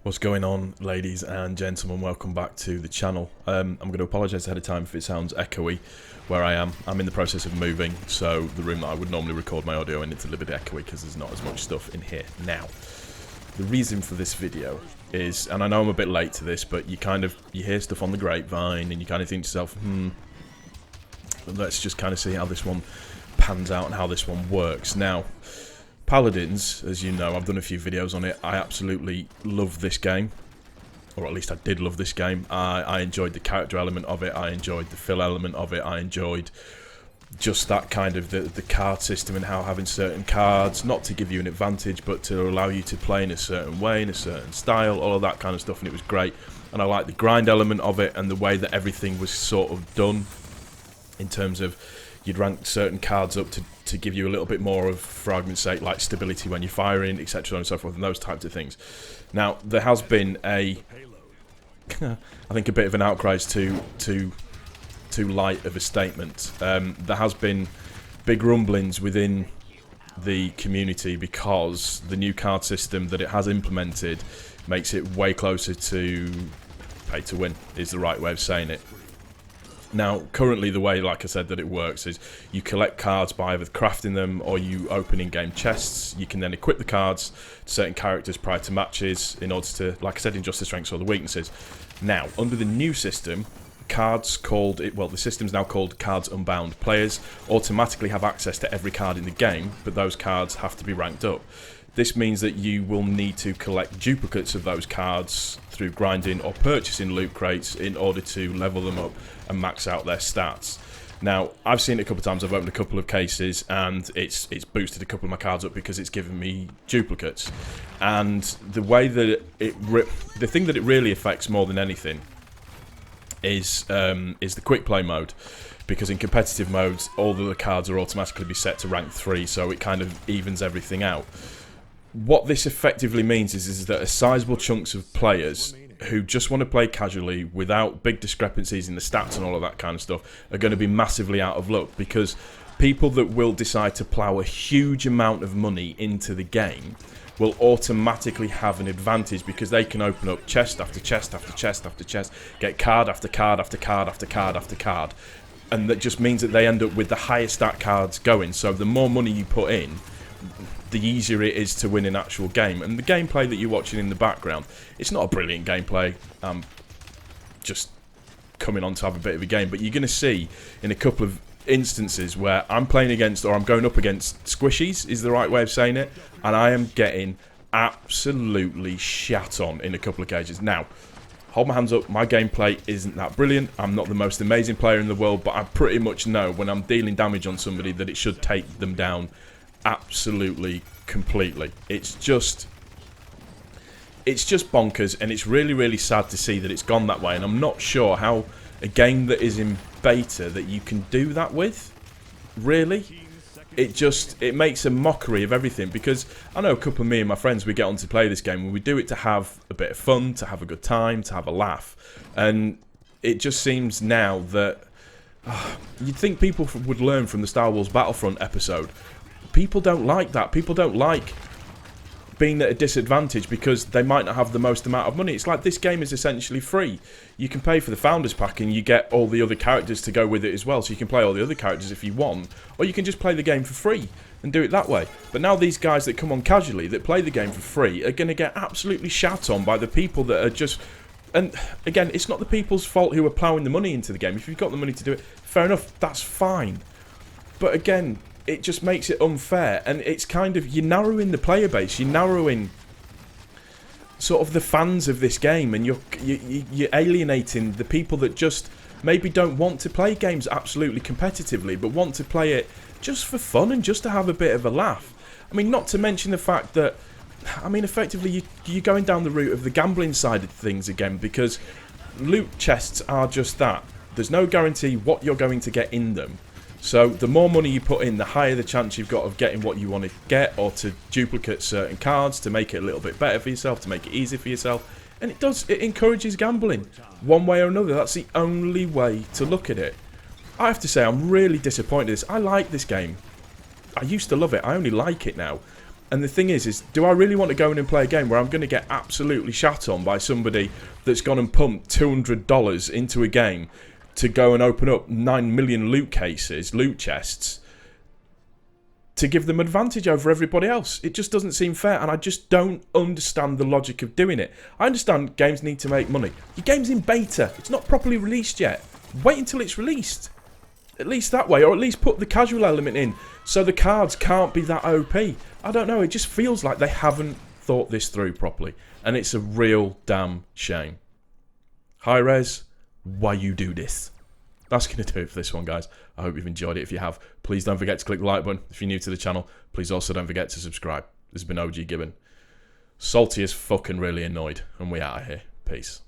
What's going on, ladies and gentlemen? Welcome back to the channel. I'm going to apologise ahead of time if it sounds echoey where I am. I'm in the process of moving, so the room that I would normally record my audio in, it's a little bit echoey because there's not as much stuff in here now. The reason for this video is, and I know I'm a bit late to this, but you hear stuff on the grapevine and you kind of think to yourself, let's just kind of see how this one pans out and how this one works. Now, Paladins, as you know, I've done a few videos on it. I absolutely love this game, or at least I did love this game. I enjoyed the character element of it. I enjoyed the fill element of it. I enjoyed just that kind of the card system and how having certain cards, not to give you an advantage, but to allow you to play in a certain way, in a certain style, all of that kind of stuff, and it was great. And I liked the grind element of it and the way that everything was sort of done in terms of you'd rank certain cards up to give you a little bit more of, for argument's sake, like stability when you're firing, etc. and so forth, and those types of things. Now, there has been I think a bit of an outcry is too light of a statement. There has been big rumblings within the community because the new card system that it has implemented makes it way closer to pay to win, is the right way of saying it. Now, currently the way, like I said, that it works is you collect cards by either crafting them or you open in-game chests. You can then equip the cards to certain characters prior to matches in order to, like I said, adjust the strengths or the weaknesses. Now, under the new system, the system's now called Cards Unbound. Players automatically have access to every card in the game, but those cards have to be ranked up. This means that you will need to collect duplicates of those cards through grinding or purchasing loot crates in order to level them up and max out their stats. Now, I've seen it a couple of times. I've opened a couple of cases and it's boosted a couple of my cards up because it's given me duplicates. And the way that the thing that it really affects more than anything is the quick play mode. Because in competitive modes, all of the cards are automatically be set to rank 3, so it kind of evens everything out. What this effectively means is that a sizable chunks of players who just want to play casually without big discrepancies in the stats and all of that kind of stuff are going to be massively out of luck, because people that will decide to plough a huge amount of money into the game will automatically have an advantage because they can open up chest after chest after chest after chest, get card after card after card after card after card, and that just means that they end up with the higher stat cards going. So the more money you put in, the easier it is to win an actual game. And the gameplay that you're watching in the background, it's not a brilliant gameplay. Just coming on to have a bit of a game, but you're going to see in a couple of instances where I'm playing against, or I'm going up against squishies, is the right way of saying it, and I am getting absolutely shat on in a couple of cases. Now, hold my hands up, my gameplay isn't that brilliant. I'm not the most amazing player in the world, but I pretty much know when I'm dealing damage on somebody that it should take them down absolutely completely. It's just bonkers, and it's really sad to see that it's gone that way. And I'm not sure how a game that is in beta that you can do that with, really. It makes a mockery of everything, because I know a couple of me and my friends, we get on to play this game and we do it to have a bit of fun, to have a good time, to have a laugh, and it just seems now that you'd think people would learn from the Star Wars Battlefront episode. People don't like that. People don't like being at a disadvantage because they might not have the most amount of money. It's like this game is essentially free. You can pay for the Founders Pack and you get all the other characters to go with it as well, so you can play all the other characters if you want, or you can just play the game for free and do it that way. But now these guys that come on casually, that play the game for free, are going to get absolutely shat on by the people that are just... And again, it's not the people's fault who are ploughing the money into the game. If you've got the money to do it, fair enough, that's fine. But again, it just makes it unfair, and it's kind of, you're narrowing the player base, you're narrowing sort of the fans of this game, and you're alienating the people that just maybe don't want to play games absolutely competitively, but want to play it just for fun and just to have a bit of a laugh. I mean, not to mention the fact that, I mean, effectively you're going down the route of the gambling side of things again, because loot chests are just that. There's no guarantee what you're going to get in them. So the more money you put in, the higher the chance you've got of getting what you want to get, or to duplicate certain cards to make it a little bit better for yourself, to make it easy for yourself. And it encourages gambling one way or another. That's the only way to look at it. I have to say, I'm really disappointed in this. I like this game. I used to love it. I only like it now. And the thing is do I really want to go in and play a game where I'm going to get absolutely shat on by somebody that's gone and pumped $200 into a game to go and open up 9 million loot chests, to give them advantage over everybody else? It just doesn't seem fair, and I just don't understand the logic of doing it. I understand games need to make money. Your game's in beta. It's not properly released yet. Wait until it's released. At least that way, or at least put the casual element in so the cards can't be that OP. I don't know, it just feels like they haven't thought this through properly, and it's a real damn shame. Hi-rez, why you do this? That's going to do it for this one, guys. I hope you've enjoyed it. If you have, please don't forget to click the like button. If you're new to the channel, please also don't forget to subscribe. This has been OG Gibbon. Salty as fucking really annoyed, and we out of here. Peace.